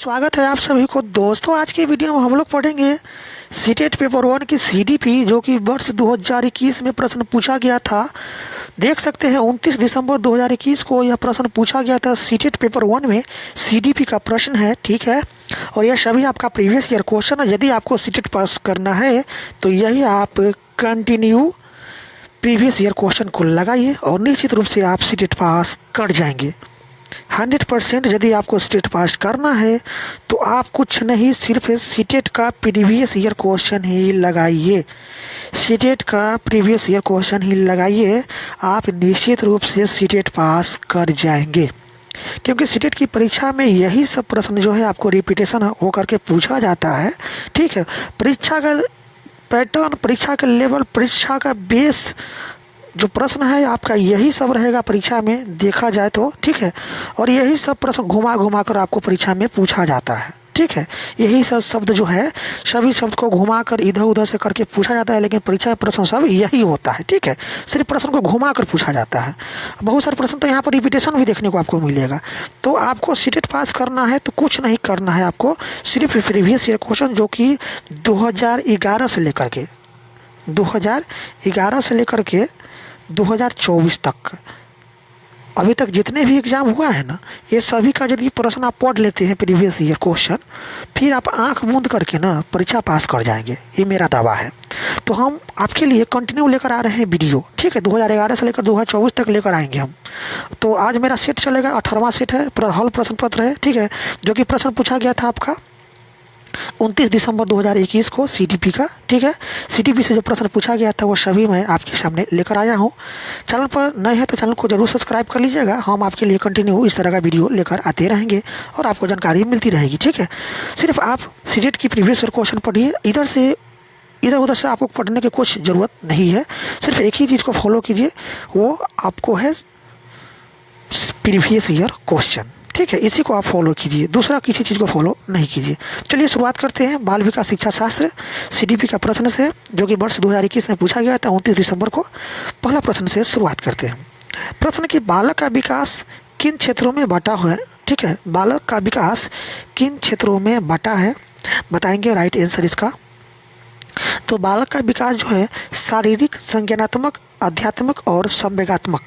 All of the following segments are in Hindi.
स्वागत है आप सभी को दोस्तों। आज की वीडियो में हम लोग पढ़ेंगे सीटेट पेपर 1 की सीडीपी जो कि वर्ष 2021 में प्रश्न पूछा गया था। देख सकते हैं 29 दिसंबर 2021 को यह प्रश्न पूछा गया था। सीटेट पेपर 1 में सीडीपी का प्रश्न है, ठीक है। और यह सभी आपका प्रीवियस ईयर क्वेश्चन है। यदि आपको सीटेट पास करना है तो यही आप कंटिन्यू प्रीवियस ईयर क्वेश्चन को लगाइए और निश्चित रूप से आप सीटेट पास कर जाएंगे 100%। यदि आपको सीटेट पास करना है तो आप कुछ नहीं, सिर्फ सीटेट का प्रीवियस ईयर क्वेश्चन ही लगाइए। सीटेट का प्रीवियस ईयर क्वेश्चन ही लगाइए, आप निश्चित रूप से सीटेट पास कर जाएंगे। क्योंकि सीटेट की परीक्षा में यही सब प्रश्न जो है आपको रिपीटेशन हो करके पूछा जाता है, ठीक है। परीक्षा का पैटर्न, परीक्षा का लेवल, परीक्षा का बेस जो प्रश्न है आपका यही सब रहेगा परीक्षा में देखा जाए तो, ठीक है। और यही सब प्रश्न घुमा घुमा कर आपको परीक्षा में पूछा जाता है, ठीक है। यही सब शब्द जो है सभी शब्द को घुमा कर इधर उधर से करके पूछा जाता है, लेकिन परीक्षा में प्रश्न सब यही होता है, ठीक है। सिर्फ प्रश्न को घुमा कर पूछा जाता है। बहुत सारे प्रश्न तो यहाँ पर रिपीटेशन भी देखने को आपको मिलेगा। तो आपको सीटेट पास करना है तो कुछ नहीं करना है, आपको सिर्फ प्रीवियस ईयर क्वेश्चन जो कि 2011 से लेकर के 2024 तक अभी तक जितने भी एग्ज़ाम हुआ है ना, ये सभी का यदि प्रश्न आप पढ़ लेते हैं प्रीवियस ईयर क्वेश्चन, फिर आप आंख मूंद करके ना परीक्षा पास कर जाएंगे, ये मेरा दावा है। तो हम आपके लिए कंटिन्यू लेकर आ रहे हैं वीडियो, ठीक है। 2011 से लेकर 2024 तक लेकर आएंगे हम। तो आज मेरा सेट चलेगा, 18वां सेट है, हॉल प्रश्न पत्र है, ठीक है। जो कि प्रश्न पूछा गया था आपका 29 दिसंबर 2021 को सीडीपी का, ठीक है। सीडीपी से जो प्रश्न पूछा गया था वो सभी मैं आपके सामने लेकर आया हूँ। चैनल पर नए हैं तो चैनल को जरूर सब्सक्राइब कर लीजिएगा। हम आपके लिए कंटिन्यू इस तरह का वीडियो लेकर आते रहेंगे और आपको जानकारी मिलती रहेगी, ठीक है। सिर्फ आप सीटेट की प्रीवियस ईयर क्वेश्चन पढ़िए, इधर उधर से आपको पढ़ने की कुछ ज़रूरत नहीं है। सिर्फ एक ही चीज़ को फॉलो कीजिए, वो आपको है प्रीवियस ईयर क्वेश्चन, ठीक है। इसी को आप फॉलो कीजिए, दूसरा किसी चीज़ को फॉलो नहीं कीजिए। चलिए शुरुआत करते हैं बाल विकास शिक्षा शास्त्र सीडीपी का प्रश्न से, जो कि वर्ष 2021 में पूछा गया था 29 दिसंबर को। पहला प्रश्न से शुरुआत करते हैं। प्रश्न कि बालक का विकास किन क्षेत्रों में बटा हुआ है, ठीक है। बालक का विकास किन क्षेत्रों में बटा है, बताएंगे राइट आंसर इसका। तो बालक का विकास जो है शारीरिक, संज्ञानात्मक, आध्यात्मिक और संवेगात्मक,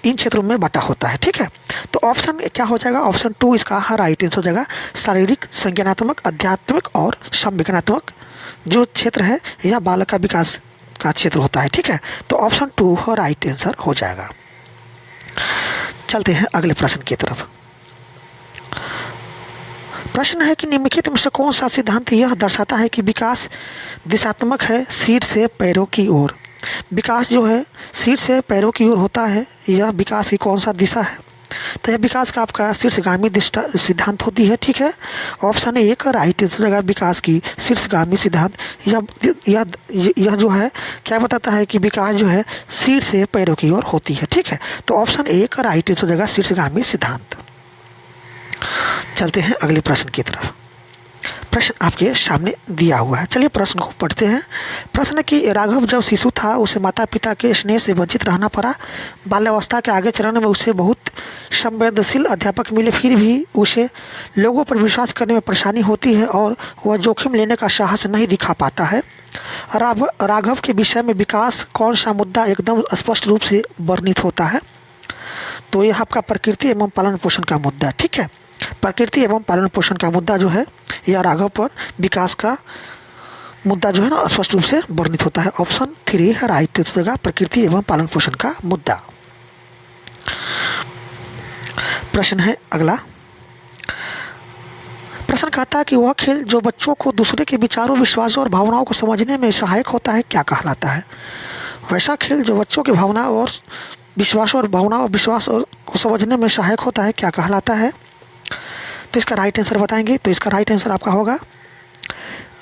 इन क्षेत्रों में बटा होता है, ठीक है। तो ऑप्शन क्या हो जाएगा, ऑप्शन 2 इसका राइट आंसर हो जाएगा। शारीरिक, संज्ञानात्मक, आध्यात्मिक और संवेदनात्मक जो क्षेत्र है यह बालक का विकास का क्षेत्र होता है, ठीक है। तो ऑप्शन 2 राइट आंसर हो जाएगा। चलते हैं अगले प्रश्न की तरफ। प्रश्न है कि निम्नलिखित में से कौन सा सिद्धांत यह दर्शाता है कि विकास दिशात्मक है सिर से पैरों की ओर। विकास जो है सिर से पैरों की ओर होता है, यह विकास की कौन सा दिशा है। तो यह विकास का आपका शीर्षगामी सिद्धांत होती है, ठीक है। ऑप्शन 1 राइट आंसर जगह विकास की शीर्षगामी सिद्धांत। यह जो है क्या बताता है कि विकास जो है सिर से पैरों की ओर होती है, ठीक है। तो ऑप्शन 1 राइट आंसर जगह शीर्षगामी सिद्धांत। चलते हैं अगले प्रश्न की तरफ। प्रश्न आपके सामने दिया हुआ है, चलिए प्रश्न को पढ़ते हैं। प्रश्न कि राघव जब शिशु था उसे माता पिता के स्नेह से वंचित रहना पड़ा। बाल्यावस्था के आगे चरण में उसे बहुत संवेदनशील अध्यापक मिले, फिर भी उसे लोगों पर विश्वास करने में परेशानी होती है और वह जोखिम लेने का साहस नहीं दिखा पाता है। राघव के विषय में विकास कौन सा मुद्दा एकदम स्पष्ट रूप से वर्णित होता है। तो यह आपका प्रकृति एवं पालन पोषण का मुद्दा, ठीक है। प्रकृति एवं पालन पोषण का मुद्दा जो है या राघव पर विकास का मुद्दा जो है ना स्पष्ट रूप से वर्णित होता है। ऑप्शन 3 है राइट आंसर जगह प्रकृति एवं पालन पोषण का मुद्दा। प्रश्न है अगला। प्रश्न कहता है कि वह खेल जो बच्चों को दूसरे के विचारों, विश्वासों और भावनाओं को समझने में सहायक होता है क्या कहलाता है। वैसा खेल जो बच्चों की भावनाओं और विश्वासों और भावनाओं और विश्वास को समझने में सहायक होता है क्या कहलाता है। तो इसका राइट आंसर बताएंगे। तो इसका राइट आंसर आपका होगा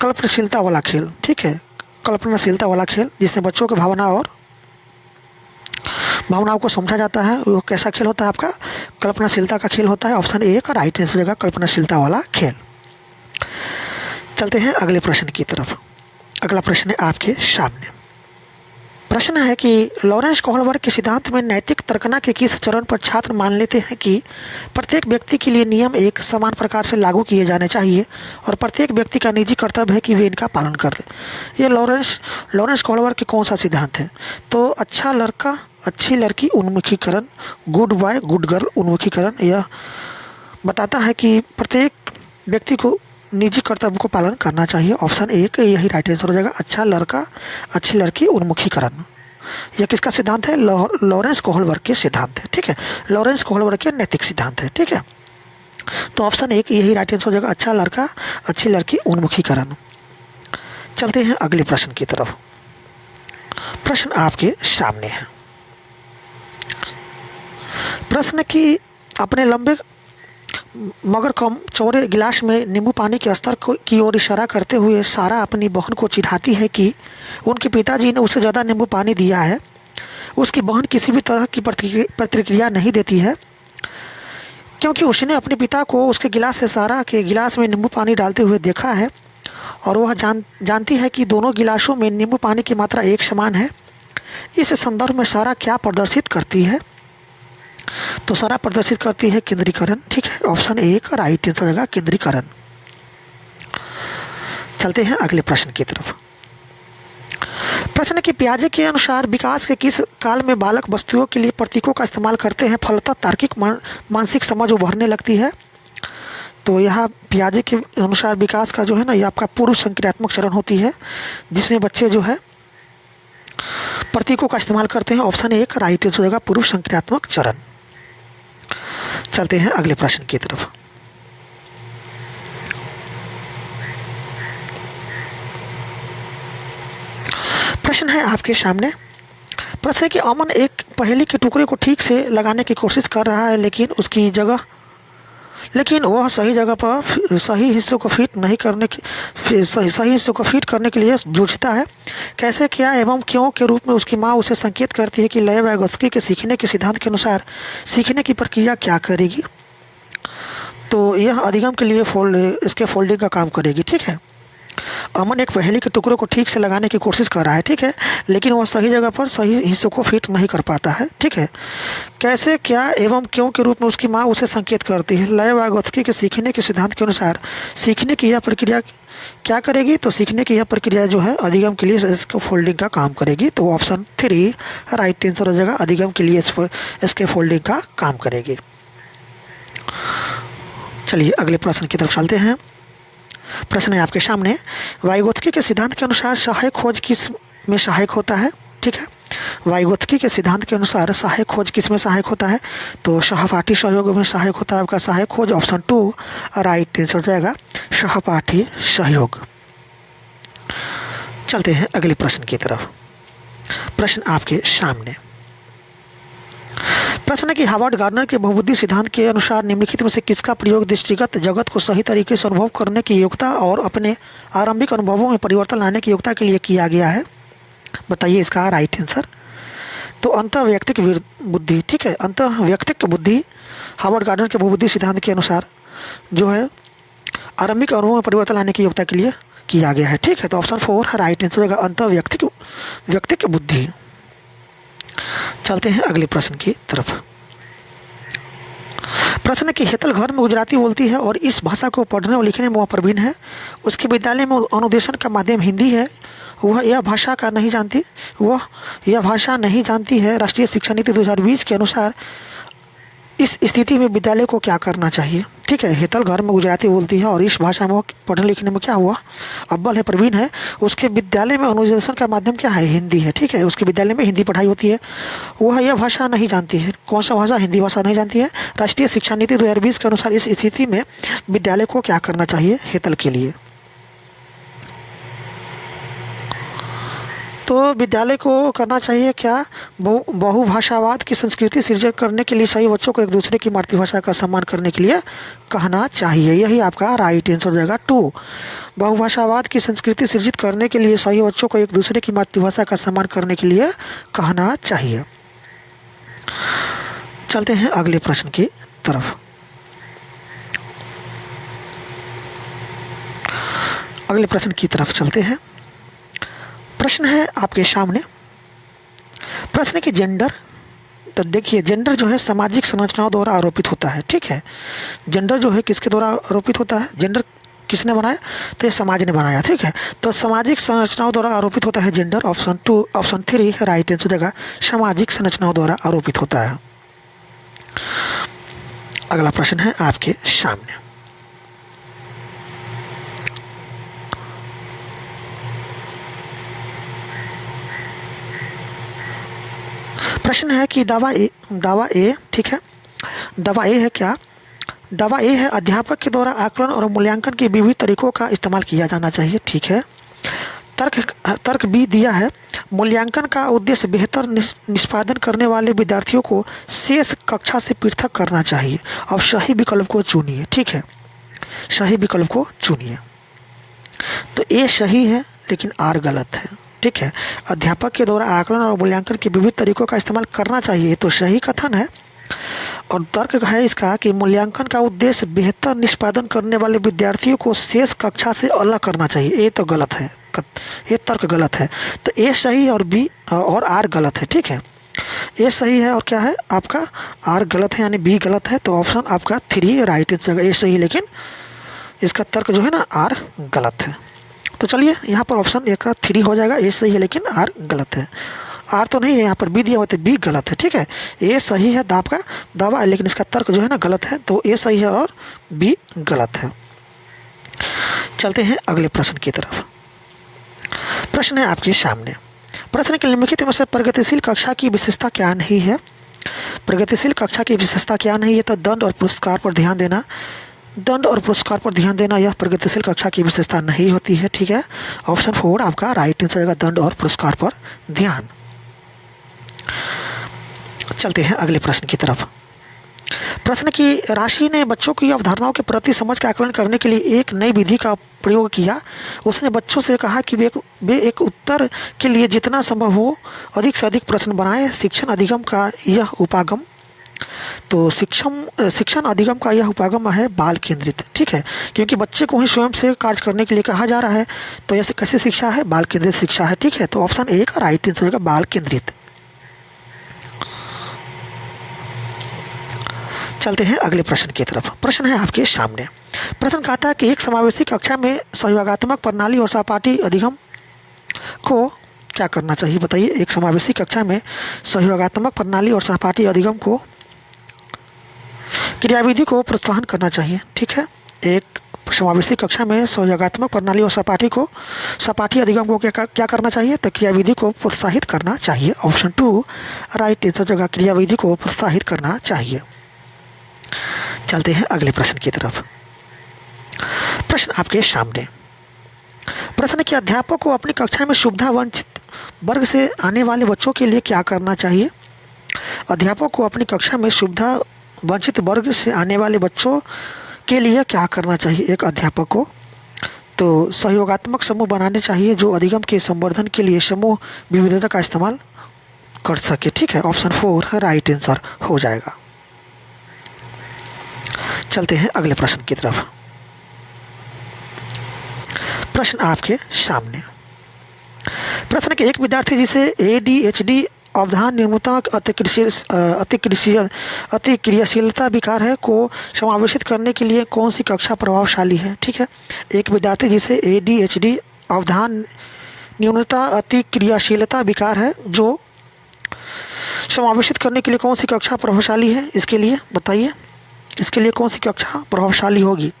कल्पनाशीलता वाला खेल, ठीक है। कल्पनाशीलता वाला खेल जिसमें बच्चों की भावनाओं को समझा जाता है, वो कैसा खेल होता है आपका कल्पनाशीलता का खेल होता है। ऑप्शन 1 राइट आंसर होगा कल्पनाशीलता वाला खेल। चलते हैं अगले प्रश्न की तरफ। अगला प्रश्न है आपके सामने। प्रश्न है कि लॉरेंस कोहलबर्ग के सिद्धांत में नैतिक तर्कना के किस चरण पर छात्र मान लेते हैं कि प्रत्येक व्यक्ति के लिए नियम एक समान प्रकार से लागू किए जाने चाहिए और प्रत्येक व्यक्ति का निजी कर्तव्य है कि वे इनका पालन करे। ये लॉरेंस कोहलबर्ग के कौन सा सिद्धांत है? तो अच्छा लड़का अच्छी लड़की उन्मुखीकरण, गुड बॉय गुड गर्ल उन्मुखीकरण, यह बताता है कि प्रत्येक व्यक्ति को निजी कर्तव्य को पालन करना चाहिए। ऑप्शन एक यही राइट आंसर हो जाएगा, अच्छा लड़का अच्छी लड़की उन्मुखीकरण। यह किसका सिद्धांत है? लॉरेंस कोहलबर्ग के सिद्धांत है। ठीक है, लॉरेंस कोहलबर्ग के नैतिक सिद्धांत है। ठीक है, तो ऑप्शन एक यही राइट आंसर हो जाएगा, अच्छा लड़का अच्छी लड़की उन्मुखीकरण। चलते हैं अगले प्रश्न की तरफ। प्रश्न आपके सामने है। प्रश्न की अपने लंबे मगर कम चौड़े गिलास में नींबू पानी के स्तर की ओर इशारा करते हुए सारा अपनी बहन को चिढ़ाती है कि उनके पिताजी ने उसे ज़्यादा नींबू पानी दिया है। उसकी बहन किसी भी तरह की प्रतिक्रिया नहीं देती है क्योंकि उसने अपने पिता को उसके गिलास से सारा के गिलास में नींबू पानी डालते हुए देखा है और वह जानती है कि दोनों गिलासों में नींबू पानी की मात्रा एक समान है। इस संदर्भ में सारा क्या प्रदर्शित करती है? तो सारा प्रदर्शित करती है केंद्रीकरण। ठीक है, ऑप्शन एक राइट आंसर होगा केंद्रीकरण। चलते हैं अगले प्रश्न की तरफ। प्रश्न की पियाजे के अनुसार विकास के किस काल में बालक वस्तुओं के लिए प्रतीकों का इस्तेमाल करते हैं, फलतः तार्किक मानसिक समझ उभरने लगती है। तो यहाँ पियाजे के अनुसार विकास का जो है ना, ये आपका पूर्व संक्रियात्मक चरण होती है जिसमें बच्चे जो है प्रतीकों का इस्तेमाल करते हैं। ऑप्शन एक राइट आंसर होगा पूर्व संक्रियात्मक चरण। चलते हैं अगले प्रश्न की तरफ। प्रश्न है आपके सामने। प्रश्न है कि अमन एक पहेली के टुकड़े को ठीक से लगाने की कोशिश कर रहा है लेकिन वह सही जगह पर सही हिस्सों को फिट करने के लिए जूझता है। कैसे, क्या एवं क्यों के रूप में उसकी माँ उसे संकेत करती है कि लेव वाइगोत्स्की के सीखने के सिद्धांत के अनुसार सीखने की प्रक्रिया क्या करेगी। तो यह अधिगम के लिए इसके फोल्डिंग का काम करेगी। ठीक है, अमन एक पहेली के टुकड़ों को ठीक से लगाने की कोशिश कर रहा है। ठीक है, लेकिन वह सही जगह पर सही हिस्सों को फिट नहीं कर पाता है। ठीक है, कैसे, क्या एवं क्यों के रूप में उसकी माँ उसे संकेत करती है। लेव वाइगोत्स्की के सीखने के सिद्धांत के अनुसार सीखने की यह प्रक्रिया क्या करेगी? तो सीखने की यह प्रक्रिया जो है अधिगम के लिए इसको फोल्डिंग का काम करेगी। तो ऑप्शन थ्री राइट आंसर हो जाएगा, अधिगम के लिए इसके फोल्डिंग का काम करेगी। चलिए अगले प्रश्न की तरफ चलते हैं। प्रश्न है आपके सामने। वाइगोत्स्की के सिद्धांत के अनुसार सहायक खोज किस में सहायक होता है? ठीक है, वाइगोत्स्की के सिद्धांत के अनुसार सहायक खोज किस में सहायक होता है? तो सहपाठी सहयोग में सहायक होता है आपका सहायक खोज। ऑप्शन टू राइट आंसर हो जाएगा सहपाठी सहयोग। चलते हैं अगले प्रश्न की तरफ। प्रश्न आपके सामने। प्रश्न है कि हार्वर्ड गार्डनर के बहुबुद्धि सिद्धांत के अनुसार निम्नलिखित में से किसका प्रयोग दृष्टिगत जगत को सही तरीके से अनुभव करने की योग्यता और अपने आरंभिक अनुभवों में परिवर्तन लाने की योग्यता के लिए किया गया है? बताइए इसका राइट आंसर। तो अंतःवैयक्तिक बुद्धि। ठीक है, अंतःवैयक्तिक बुद्धि हार्वर्ड गार्डनर के बहुबुद्धि सिद्धांत के अनुसार जो है आरंभिक अनुभवों में परिवर्तन लाने की योग्यता के लिए किया गया है। ठीक है, तो ऑप्शन फोर राइट आंसर होगा अंतःवैयक्तिक बुद्धि। चलते हैं अगले प्रश्न की तरफ। प्रश्न कि हेतल घर में गुजराती बोलती है और इस भाषा को पढ़ने और लिखने में वह प्रवीण है। उसके विद्यालय में अनुदेशन का माध्यम हिंदी है। वह यह भाषा नहीं जानती है। राष्ट्रीय शिक्षा नीति 2020 के अनुसार इस स्थिति में विद्यालय को क्या करना चाहिए? ठीक है, हेतल घर में गुजराती बोलती है और इस भाषा में पढ़ने लिखने में क्या हुआ? अव्वल है, प्रवीण है। उसके विद्यालय में अनुदेशन का माध्यम क्या है? हिंदी है। ठीक है, उसके विद्यालय में हिंदी पढ़ाई होती है। वह यह भाषा नहीं जानती है। कौन सा भाषा? हिंदी भाषा नहीं जानती है। राष्ट्रीय शिक्षा नीति 2020 के अनुसार इस स्थिति में विद्यालय को क्या करना चाहिए हेतल के लिए? तो विद्यालय को करना चाहिए क्या? बहुभाषावाद की संस्कृति सृजन करने के लिए सही बच्चों को एक दूसरे की मातृभाषा का सम्मान करने के लिए कहना चाहिए। यही आपका राइट आंसर हो जाएगा टू। बहुभाषावाद की संस्कृति सृजित करने के लिए सही बच्चों को एक दूसरे की मातृभाषा का सम्मान करने के लिए कहना चाहिए। चलते हैं अगले प्रश्न की तरफ। अगले प्रश्न की तरफ चलते हैं। प्रश्न है आपके सामने। प्रश्न कि जेंडर, तो देखिए जेंडर जो है सामाजिक संरचनाओं द्वारा आरोपित होता है, ठीक है। जेंडर जो है किसके द्वारा आरोपित होता है, जेंडर किसने बनाया, तो ये समाज ने बनाया, ठीक है। तो सामाजिक संरचनाओं द्वारा आरोपित होता है gender. Option 2, option 3 right answer जगह सामाजिक संरचनाओं द्वारा आरोपित होता है। अगला प्रश्न है आपके सामने। प्रश्न है कि दावा ए, ठीक है। दावा ए है क्या, दावा ए है अध्यापक के द्वारा आकलन और मूल्यांकन के विविध तरीकों का इस्तेमाल किया जाना चाहिए, ठीक है। तर्क बी दिया है मूल्यांकन का उद्देश्य बेहतर निष्पादन करने वाले विद्यार्थियों को शेष कक्षा से पृथक करना चाहिए। अब सही विकल्प को चुनिए, ठीक है, सही विकल्प को चुनिए। तो ए सही है लेकिन आर गलत है, ठीक है। अध्यापक के द्वारा आकलन और मूल्यांकन के विविध तरीकों का इस्तेमाल करना चाहिए, तो सही कथन है। और तर्क है इसका कि मूल्यांकन का उद्देश्य बेहतर निष्पादन करने वाले विद्यार्थियों को शेष कक्षा से अलग करना चाहिए, ये तो गलत है, ये तर्क गलत है। तो ए सही और बी और आर गलत है, ठीक है। ए सही है और क्या है आपका आर गलत है, यानी बी गलत है। तो ऑप्शन आपका 3 राइट आंसर, ए सही लेकिन इसका तर्क जो है ना आर गलत है। तो चलिए यहाँ पर ऑप्शन एक का 3 हो जाएगा, ए सही है लेकिन आर गलत है। आर तो नहीं है यहाँ पर, बी दिया हुआ तो बी गलत है, ठीक है। ए सही है आपका दावा, लेकिन इसका तर्क जो है ना गलत है, तो ए सही है और बी गलत है। चलते हैं अगले प्रश्न की तरफ। प्रश्न है आपके सामने। प्रश्न के निम्नलिखित में से प्रगतिशील कक्षा की विशेषता क्या नहीं है। प्रगतिशील कक्षा की विशेषता क्या नहीं है, तो दंड और पुरस्कार पर ध्यान देना। दंड और पुरस्कार पर ध्यान देना यह प्रगतिशील कक्षा की विशेषता नहीं होती है, ठीक है। ऑप्शन 4 आपका राइट आंसर होगा, दंड और पुरस्कार पर ध्यान। चलते हैं अगले प्रश्न की तरफ। प्रश्न की राशि ने बच्चों की अवधारणाओं के प्रति समझ का आकलन करने के लिए एक नई विधि का प्रयोग किया। उसने बच्चों से कहा कि वे एक उत्तर के लिए जितना संभव हो अधिक से अधिक प्रश्न बनाएं। शिक्षण अधिगम का यह उपागम, तो शिक्षण अधिगम का यह उपागम है बाल केंद्रित, ठीक है, क्योंकि बच्चे को ही स्वयं से कार्य करने के लिए कहा जा रहा है। तो ऐसे कैसी शिक्षा है, बाल केंद्रित शिक्षा है, ठीक है। तो ऑप्शन ए का राइट आंसर होगा बाल केंद्रित। चलते हैं अगले प्रश्न की तरफ। प्रश्न है आपके सामने। प्रश्न कहता है कि एक समावेशी कक्षा में सहयोगात्मक प्रणाली और सहपाठी अधिगम को क्या करना चाहिए, बताइए। एक समावेशी कक्षा में सहयोगात्मक प्रणाली और सहपाठी अधिगम को क्रियाविधि को प्रोत्साहन करना चाहिए, ठीक है। एक समावेशी कक्षा में सहयोगात्मक प्रणाली और सहपाठी अधिगम को क्या करना चाहिए, तो क्रियाविधि को प्रोत्साहित करना चाहिए। ऑप्शन 2 राइट आंसर जगह क्रियाविधि को प्रोत्साहित करना चाहिए। चलते हैं अगले प्रश्न की तरफ। प्रश्न आपके सामने। प्रश्न कि अध्यापक को अपनी कक्षा में सुविधा वंचित वर्ग से आने वाले बच्चों के लिए क्या करना चाहिए। अध्यापक को अपनी कक्षा में सुविधा वंचित वर्ग से आने वाले बच्चों के लिए क्या करना चाहिए एक अध्यापक को, तो सहयोगात्मक समूह बनाने चाहिए जो अधिगम के संवर्धन के लिए समूह विविधता का इस्तेमाल कर सके, ठीक है। ऑप्शन 4 राइट आंसर हो जाएगा। चलते हैं अगले प्रश्न की तरफ। प्रश्न आपके सामने। प्रश्न के एक विद्यार्थी जिसे ADHD अवधान निर्मूलता अतिक्रियाशीलता विकार है को समावेशित करने के लिए कौन सी कक्षा प्रभावशाली है, ठीक है। एक विद्यार्थी जिसे ADHD अवधान न्यूनता अतिक्रियाशीलता विकार है जो समावेशित करने के लिए कौन सी कक्षा प्रभावशाली है, इसके लिए बताइए। इसके लिए कौन सी कक्षा प्रभावशाली होगी।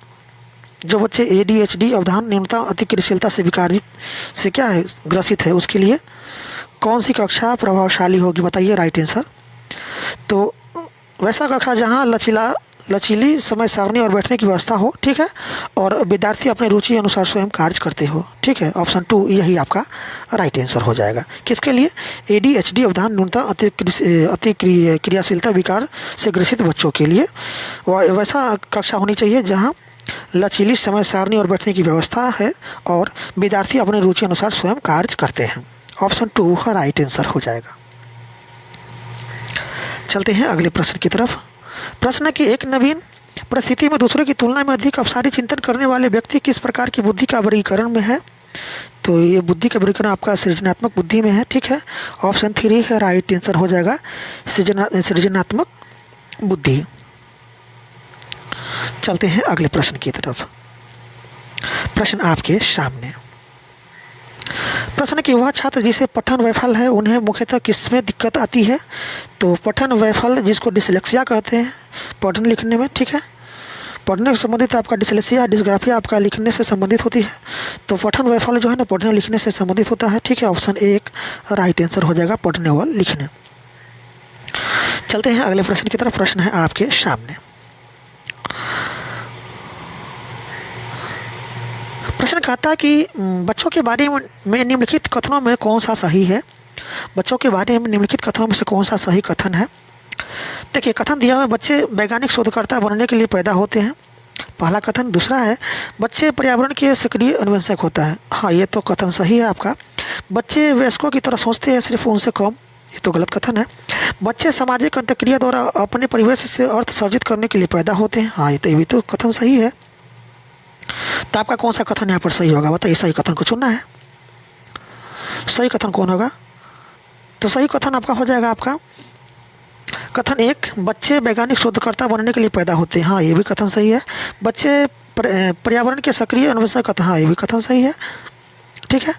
जो बच्चे ADHD अवधान न्यूनता अतिक्रियाशीलता से विकारित से क्या है ग्रसित है, उसके लिए कौन सी कक्षा प्रभावशाली होगी, बताइए राइट आंसर। तो वैसा कक्षा जहां लचीली समय सारणी और बैठने की व्यवस्था हो, ठीक है, और विद्यार्थी अपने रुचि अनुसार स्वयं कार्य करते हो, ठीक है। ऑप्शन 2 यही आपका राइट आंसर हो जाएगा। किसके लिए, ADHD अवधान न्यूनता अतिक्रियाशीलता विकार से ग्रसित बच्चों के लिए वैसा कक्षा होनी चाहिए जहाँ लचीली समय सारणी और बैठने की व्यवस्था है और विद्यार्थी अपने रुचि अनुसार स्वयं कार्य करते हैं। ऑप्शन 2 का राइट आंसर हो जाएगा। चलते हैं अगले प्रश्न की तरफ। प्रश्न की एक नवीन परिस्थिति में दूसरे की तुलना में अधिक अपसारी चिंतन करने वाले व्यक्ति किस प्रकार की बुद्धि का वर्गीकरण में है। तो ये बुद्धि का विकर्ण आपका सृजनात्मक बुद्धि में है, ठीक है। ऑप्शन 3 है राइट आंसर हो जाएगा, सृजनात्मक बुद्धि। चलते हैं अगले प्रश्न की तरफ। प्रश्न आपके सामने। प्रश्न कि वह छात्र जिसे पठन वैफल्य है उन्हें मुख्यतः किसमें दिक्कत आती है? तो पठन वैफल्य जिसको डिसलेक्सिया कहते हैं पढ़ने लिखने में, ठीक है। पढ़ने से संबंधित आपका डिसलेक्सिया डिस्ग्राफिया आपका लिखने से संबंधित होती है। तो पठन वैफल्य जो है ना पढ़ने लिखने से संबंधित होता है, ठीक है। ऑप्शन 1 राइट आंसर हो जाएगा, पढ़ने व लिखने। चलते हैं अगले प्रश्न की तरफ। प्रश्न है आपके सामने। प्रश्न कहता है कि बच्चों के बारे में निम्नलिखित कथनों में कौन सा सही है? बच्चों के बारे में निम्नलिखित कथनों में से कौन सा सही कथन है? देखिए, कथन दिया हुआ है बच्चे वैज्ञानिक शोधकर्ता बनने के लिए पैदा होते हैं, पहला कथन। दूसरा है बच्चे पर्यावरण के सक्रिय अन्वेषक होता है। हाँ, ये तो कथन सही है आपका। बच्चे वयस्कों की तरह सोचते हैं, सिर्फ उनसे कम, ये तो गलत कथन है। बच्चे सामाजिक अंतःक्रिया द्वारा अपने परिवेश से अर्थ सर्जित करने के लिए पैदा होते हैं। हाँ, ये तो कथन सही है। तो आपका कौन सा कथन यहाँ पर सही होगा? बताइए, सही कथन को चुनना है। सही कथन कौन होगा? तो सही कथन आपका हो जाएगा आपका कथन 1, बच्चे वैज्ञानिक शोधकर्ता बनने के लिए पैदा होते हैं। हाँ, ये भी कथन सही है। बच्चे पर्यावरण के सक्रिय अन्वेषक होते हैं। हाँ, ये भी कथन सही है, ठीक है।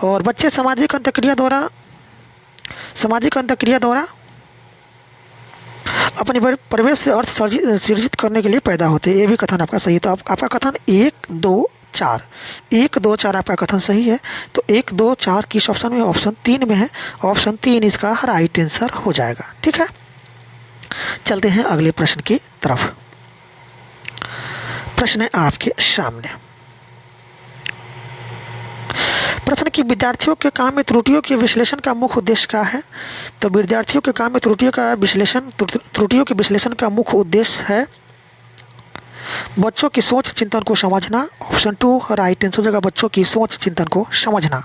और बच्चे सामाजिक अंतःक्रिया द्वारा अपने परिवेश से अर्थ सृजित करने के लिए पैदा होते हैं। ये भी कथन आपका सही है। तो आपका कथन 1, 2, 4 1, 2, 4 आपका कथन सही है। तो 1, 2, 4 किस ऑप्शन में? ऑप्शन 3 में है। ऑप्शन 3 इसका राइट आंसर हो जाएगा, ठीक है। चलते हैं अगले प्रश्न की तरफ। प्रश्न है आपके सामने। प्रश्न कि विद्यार्थियों के काम में त्रुटियों के विश्लेषण का मुख्य उद्देश्य क्या है? तो विद्यार्थियों के काम में त्रुटियों के विश्लेषण का मुख्य उद्देश्य है बच्चों की सोच चिंतन को समझना। ऑप्शन 2 राइट आंसर हो जाएगा, बच्चों की सोच चिंतन को समझना।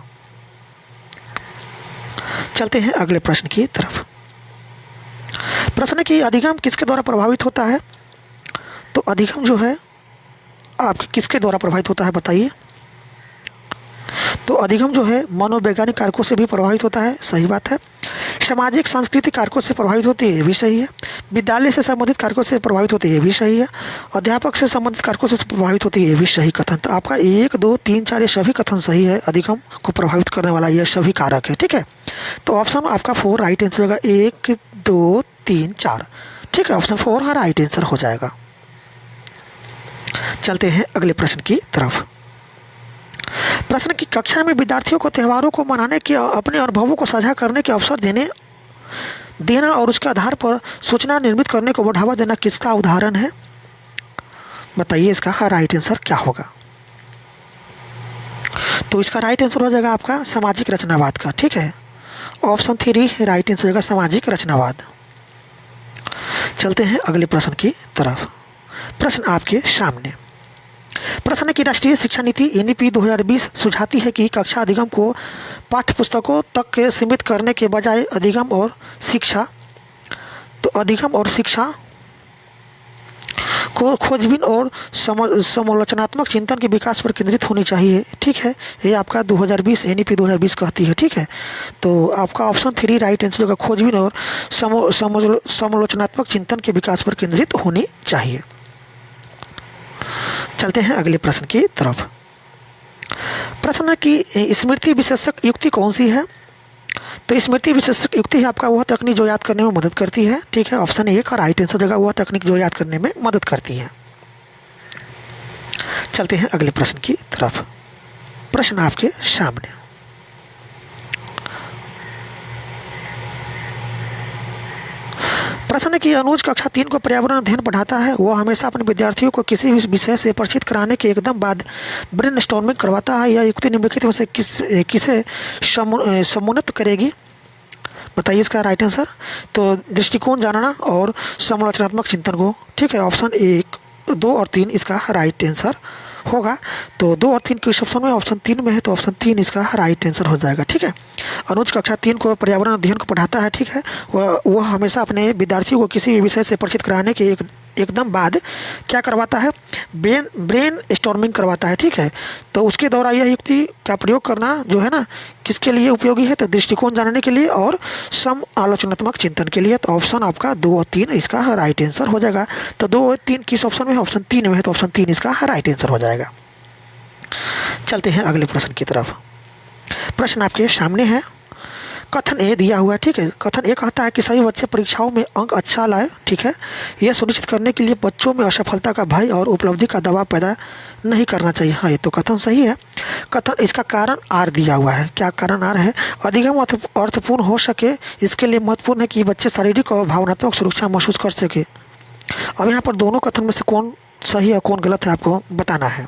चलते हैं अगले प्रश्न की तरफ। प्रश्न कि अधिगम किसके द्वारा प्रभावित होता है? तो अधिगम जो है आपके किसके द्वारा प्रभावित होता है बताइए? तो अधिगम जो है मनोवैज्ञानिक कारकों से भी प्रभावित होता है, सही बात है। सामाजिक सांस्कृतिक कारकों से प्रभावित होती है, ये भी सही है। विद्यालय से संबंधित कारकों से प्रभावित होती है, ये भी सही है। अध्यापक से संबंधित कारकों से प्रभावित होती है, ये भी सही कथन। तो आपका 1, 2, 3, 4 ये सभी कथन सही है। अधिगम को प्रभावित करने वाला ये सभी कारक है, ठीक है। तो ऑप्शन आपका 4 राइट आंसर होगा, 1, 2, 3, 4, ठीक है। ऑप्शन 4 हाँ राइट आंसर हो जाएगा। चलते हैं अगले प्रश्न की तरफ। प्रश्न की कक्षा में विद्यार्थियों को त्योहारों को मनाने के अपने अनुभवों को साझा करने के अवसर देना और उसके आधार पर सूचना निर्मित करने को बढ़ावा देना किसका उदाहरण है? बताइए इसका राइट आंसर क्या होगा? तो इसका राइट आंसर हो जाएगा आपका सामाजिक रचनावाद का, ठीक है। ऑप्शन 3 राइट आंसर होगा, सामाजिक रचनावाद। चलते हैं अगले प्रश्न की तरफ। प्रश्न आपके सामने। प्रश्न की राष्ट्रीय शिक्षा नीति NEP 2020 सुझाती है कि कक्षा अधिगम को पाठ्य पुस्तकों तक सीमित करने के बजाय अधिगम और शिक्षा को खोजबीन और समालोचनात्मक चिंतन के विकास पर केंद्रित होनी चाहिए, ठीक है। ये आपका 2020 NEP 2020 कहती है, ठीक है। तो आपका ऑप्शन 3 राइट आंसर होगा, खोजबीन और समालोचनात्मक चिंतन के विकास पर केंद्रित होनी चाहिए। चलते हैं अगले प्रश्न की तरफ। प्रश्न की स्मृति विशेषक युक्ति कौन सी है? तो स्मृति विशेषक युक्ति है आपका वह तकनीक जो याद करने में मदद करती है, ठीक है। ऑप्शन 1 राइट आंसर देगा, वह तकनीक जो याद करने में मदद करती है। चलते हैं अगले प्रश्न की तरफ। प्रश्न आपके सामने। प्रश्न की अनुज कक्षा 3 को पर्यावरण अध्ययन पढ़ाता है। वह हमेशा अपने विद्यार्थियों को किसी भी विषय से परिचित कराने के एकदम बाद ब्रेनस्टॉर्मिंग करवाता है। यह युक्ति निम्नलिखित में से किसे सम्मोहित करेगी? बताइए इसका राइट आंसर। तो दृष्टिकोण जानना और समालोचनात्मक चिंतन को, ठीक है। ऑप्शन 1, 2 और 3 इसका राइट आंसर होगा। तो 2 और 3 किस ऑप्शन में? ऑप्शन 3 में है, तो ऑप्शन 3 इसका राइट आंसर हो जाएगा, ठीक है। अनुज कक्षा 3 को पर्यावरण अध्ययन को पढ़ाता है, ठीक है। वह हमेशा अपने विद्यार्थियों को किसी भी विषय से परिचित कराने के एकदम बाद क्या करवाता है, ब्रेन स्टॉर्मिंग करवाता है। ठीक है, तो उसके द्वारा यह युक्ति का प्रयोग करना जो है ना किसके लिए उपयोगी है, तो दृष्टिकोण जानने के लिए और सम आलोचनात्मक चिंतन के लिए। तो ऑप्शन आपका 2 और 3 इसका राइट आंसर हो जाएगा। तो 2 और 3 किस ऑप्शन में है, ऑप्शन 3 में है, तो ऑप्शन 3 इसका राइट आंसर हो जाएगा। चलते हैं अगले प्रश्न की तरफ। प्रश्न आपके सामने है, कथन ए दिया हुआ है। ठीक है, कथन ए कहता है कि सभी बच्चे परीक्षाओं में अंक अच्छा लाए। ठीक है, यह सुनिश्चित करने के लिए बच्चों में असफलता का भय और उपलब्धि का दबाव पैदा नहीं करना चाहिए। हाँ, ये तो कथन सही है। कथन इसका कारण आर दिया हुआ है। क्या कारण आर है, अधिगम अर्थपूर्ण हो सके इसके लिए महत्वपूर्ण है कि बच्चे शारीरिक और भावनात्मक सुरक्षा महसूस कर सके। अब यहाँ पर दोनों कथन में से कौन सही है कौन गलत है आपको बताना है,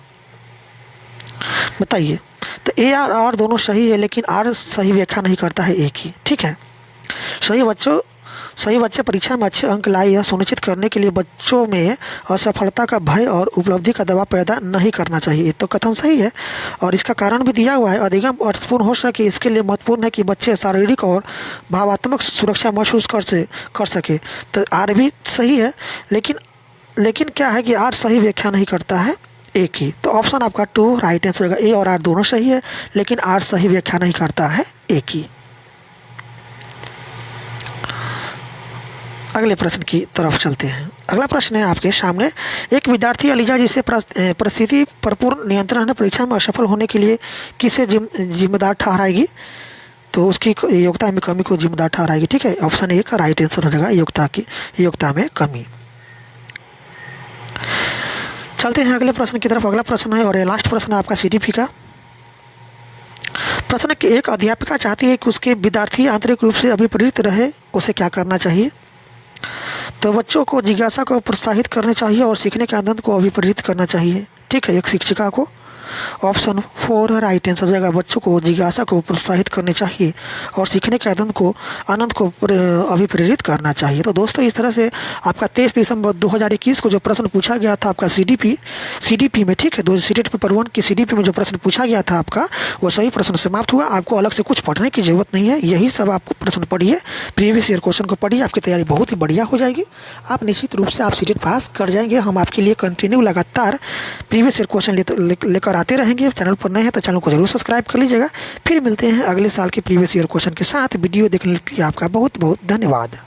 बताइए। तो ए और आर दोनों सही है, लेकिन आर सही व्याख्या नहीं करता है ए की। ठीक है, सही बच्चे परीक्षा में अच्छे अंक लाए यह सुनिश्चित करने के लिए बच्चों में असफलता का भय और उपलब्धि का दबाव पैदा नहीं करना चाहिए। ये तो कथन सही है, और इसका कारण भी दिया हुआ है, अधिगम अर्थपूर्ण हो सके इसके लिए महत्वपूर्ण है कि बच्चे शारीरिक और भावात्मक सुरक्षा महसूस कर सके। तो आर भी सही है, लेकिन क्या है कि आर सही व्याख्या नहीं करता है एक ही। तो ऑप्शन आपका 2 राइट आंसर होगा। ए और आर दोनों सही है, लेकिन आर सही व्याख्या नहीं करता है एक ही। अगले प्रश्न की तरफ चलते हैं। अगला प्रश्न है आपके सामने, एक विद्यार्थी अलीजा जिसे परिस्थिति पर पूर्ण नियंत्रण है परीक्षा में असफल होने के लिए किसे जिम्मेदार ठहराएगी, तो उसकी योग्यता में कमी को जिम्मेदार ठहराएगी। ठीक है, ऑप्शन ए का राइट आंसर हो जाएगा, योग्यता में कमी। चलते हैं अगले प्रश्न की तरफ। अगला प्रश्न है और ये लास्ट प्रश्न है आपका सीडीपी का। प्रश्न कि एक अध्यापिका चाहती है कि उसके विद्यार्थी आंतरिक रूप से अभिप्रेरित रहे, उसे क्या करना चाहिए। तो बच्चों को जिज्ञासा को प्रोत्साहित करना चाहिए और सीखने के आनंद को अभिप्रेरित करना चाहिए। ठीक है, एक शिक्षिका को। ऑप्शन 4 राइट आंसर हो जाएगा, बच्चों को जिज्ञासा को प्रोत्साहित करनी चाहिए और सीखने के आनंद को अभिप्रेरित करना चाहिए। तो दोस्तों इस तरह से आपका 23 दिसंबर 2021 को जो प्रश्न पूछा गया था आपका सीडीपी में, ठीक है, सीटेट पेपर 1 की सीडीपी में जो प्रश्न पूछा गया था आपका, वो सही प्रश्न समाप्त हुआ। आपको अलग से कुछ पढ़ने की जरूरत नहीं है, यही सब आपको प्रश्न पढ़िए, प्रीवियस ईयर क्वेश्चन को पढ़िए, आपकी तैयारी बहुत ही बढ़िया हो जाएगी। आप निश्चित रूप से आप सीटेट पास कर जाएंगे। हम आपके लिए कंटिन्यू लगातार प्रीवियस ईयर क्वेश्चन लेकर आते रहेंगे। चैनल पर नए हैं तो चैनल को जरूर सब्सक्राइब कर लीजिएगा। फिर मिलते हैं अगले साल के प्रीवियस ईयर क्वेश्चन के साथ। वीडियो देखने के लिए आपका बहुत बहुत धन्यवाद।